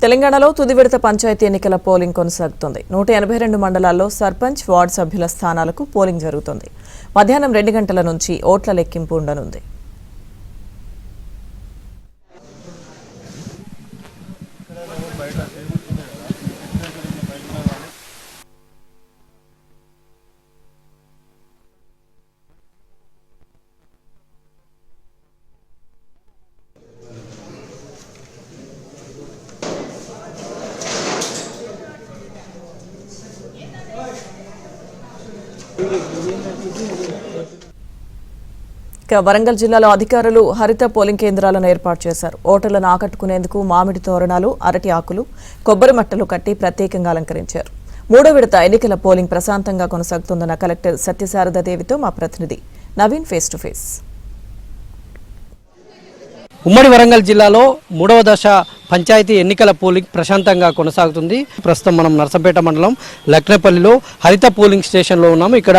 తెలంగాణలో తుది విడత పంచాయతీ ఎన్నికల పోలింగ్ కొనసాగుతుంది. 182 మండలాల్లో సర్పంచ్, వార్డు సభ్యుల స్థానాలకు పోలింగ్ జరుగుతుంది. మధ్యాహ్నం 2 గంటల నుంచి ఓట్ల లెక్కింపు ఉండనుంది. వరంగల్ జిల్లాలో అధికారులు హరిత పోలింగ్ కేంద్రాలను ఏర్పాటు చేశారు. ఓటర్లను ఆకట్టుకునేందుకు మామిడి తోరణాలు, అరటి ఆకులు, కొబ్బరి మట్టలు కట్టి ప్రత్యేకంగా అలంకరించారు. మూడో విడత ఎన్నికల పోలింగ్ ప్రశాంతంగా కొనసాగుతుందన్న కలెక్టర్ సత్యశారదాదేవితో మా ప్రతినిధి నవీన్ ఫేస్ టు ఫేస్. ఉమ్మడి వరంగల్ జిల్లాలో మూడవ దశ పంచాయతీ ఎన్నికల పోలింగ్ ప్రశాంతంగా కొనసాగుతుంది. ప్రస్తుతం మనం నర్సంపేట మండలం లక్నేపల్లిలో హరిత పోలింగ్ స్టేషన్లో ఉన్నాము. ఇక్కడ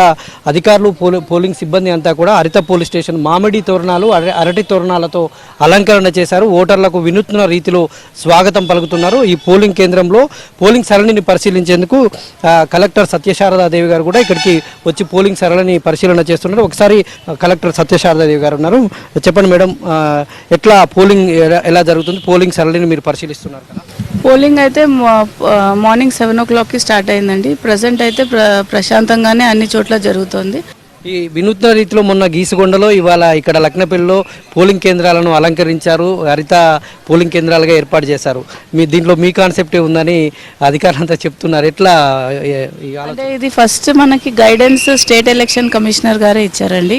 అధికారులు, పోలింగ్ సిబ్బంది అంతా కూడా హరిత పోలింగ్ స్టేషన్ మామిడి తోరణాలు, అరటి తోరణాలతో అలంకరణ చేశారు. ఓటర్లకు వినూత్న రీతిలో స్వాగతం పలుకుతున్నారు. ఈ పోలింగ్ కేంద్రంలో పోలింగ్ సరళిని పరిశీలించేందుకు కలెక్టర్ సత్యశారదాదేవి గారు కూడా ఇక్కడికి వచ్చి పోలింగ్ సరళిని పరిశీలన చేస్తున్నారు. ఒకసారి కలెక్టర్ సత్యశారదాదేవి గారు ఉన్నారు. చెప్పండి మేడం, ఎట్లా పోలింగ్ ఎలా జరుగుతుంది? పోలింగ్ సరళిని మీరు పరిశీలిస్తున్నారు కదా? పోలింగ్ అయితే మార్నింగ్ 7 o'clockకి స్టార్ట్ అయిందండి. ప్రజెంట్ అయితే ప్రశాంతంగానే అన్ని చోట్ల జరుగుతుంది. ఈ వినూత్న రీతిలో మొన్న గీసుగొండలో, ఇవాళ ఇక్కడ లక్నపల్లిలో పోలింగ్ కేంద్రాలను అలంకరించారు, హరిత పోలింగ్ కేంద్రాలుగా ఏర్పాటు చేశారు. దీంట్లో మీ కాన్సెప్టే ఉందని అధికారులంతా చెప్తున్నారు. ఎట్లా? అంటే ఇది ఫస్ట్ మనకి గైడెన్స్ స్టేట్ ఎలక్షన్ కమిషనర్ గారే ఇచ్చారండి.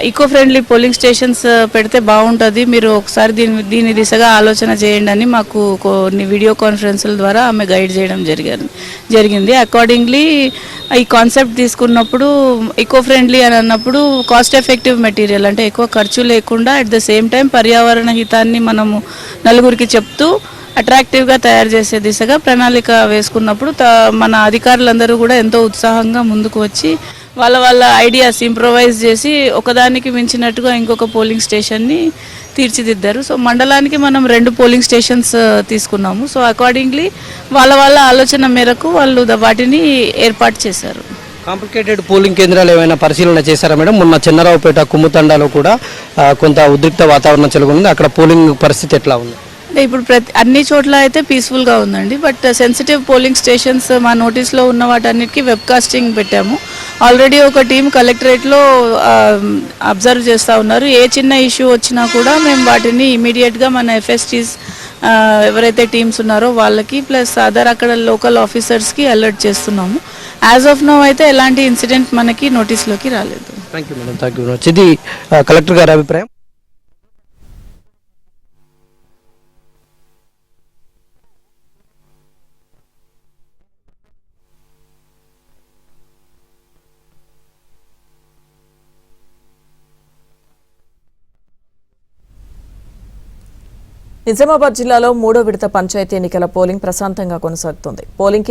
ఈకో ఫ్రెండ్లీ పోలింగ్ స్టేషన్స్ పెడితే బాగుంటుంది, మీరు ఒకసారి దీని దిశగా ఆలోచన చేయండి అని మాకు కొన్ని వీడియో కాన్ఫరెన్స్ల ద్వారా ఆమె గైడ్ చేయడం జరిగింది. అకార్డింగ్లీ ఈ కాన్సెప్ట్ తీసుకున్నప్పుడు ఈకో ఫ్రెండ్లీ అని అన్నప్పుడు కాస్ట్ ఎఫెక్టివ్ మెటీరియల్, అంటే ఎక్కువ ఖర్చు లేకుండా అట్ ద సేమ్ టైం పర్యావరణ హితాన్ని మనము నలుగురికి చెప్తూ అట్రాక్టివ్గా తయారు చేసే దిశగా ప్రణాళిక వేసుకున్నప్పుడు మన అధికారులందరూ కూడా ఎంతో ఉత్సాహంగా ముందుకు వచ్చి వాళ్ళ ఐడియాస్ ఇంప్రొవైజ్ చేసి ఒకదానికి మించినట్టుగా ఇంకొక పోలింగ్ స్టేషన్ని తీర్చిదిద్దారు. సో మండలానికి మనం 2 పోలింగ్ స్టేషన్స్ తీసుకున్నాము. సో అకార్డింగ్లీ వాళ్ళ ఆలోచన మేరకు వాళ్ళు వాటిని ఏర్పాటు చేశారు. కాంప్లికేటెడ్ పోలింగ్ కేంద్రాలు ఏమైనా పరిశీలన చేశారా మేడం? మొన్న చెన్నరావుపేట, కుమ్ముతండాలో కూడా కొంత ఉద్రిక్త వాతావరణం చెలగొంది. అక్కడ పోలింగ్ పరిస్థితి ఎట్లా ఉంది? అంటే ఇప్పుడు అన్ని చోట్ల అయితే పీస్ఫుల్గా ఉందండి. బట్ సెన్సిటివ్ పోలింగ్ స్టేషన్స్ మా నోటీస్లో ఉన్న వాటన్నిటికీ వెబ్కాస్టింగ్ పెట్టాము. ఆల్రెడీ ఒక టీం కలెక్టరేట్లో అబ్జర్వ్ చేస్తూ ఉన్నారు. ఏ చిన్న ఇష్యూ వచ్చినా కూడా మేము వాటిని ఇమీడియట్గా మన ఎఫ్ఎస్టీస్ ఎవరైతే టీమ్స్ ఉన్నారో వాళ్ళకి ప్లస్ అక్కడ లోకల్ ఆఫీసర్స్కి అలర్ట్ చేస్తున్నాము. యాజ్ ఆఫ్ నౌ అయితే ఎలాంటి ఇన్సిడెంట్ మనకి నోటీస్లోకి రాలేదు. Thank you madam, thank you. ఇది కలెక్టర్ గారి అభిప్రాయం. నిజామాబాద్ జిల్లాలో మూడో విడత పంచాయతీ ఎన్నికల పోలింగ్ ప్రశాంతంగా కొనసాగుతుంది. పోలింగ్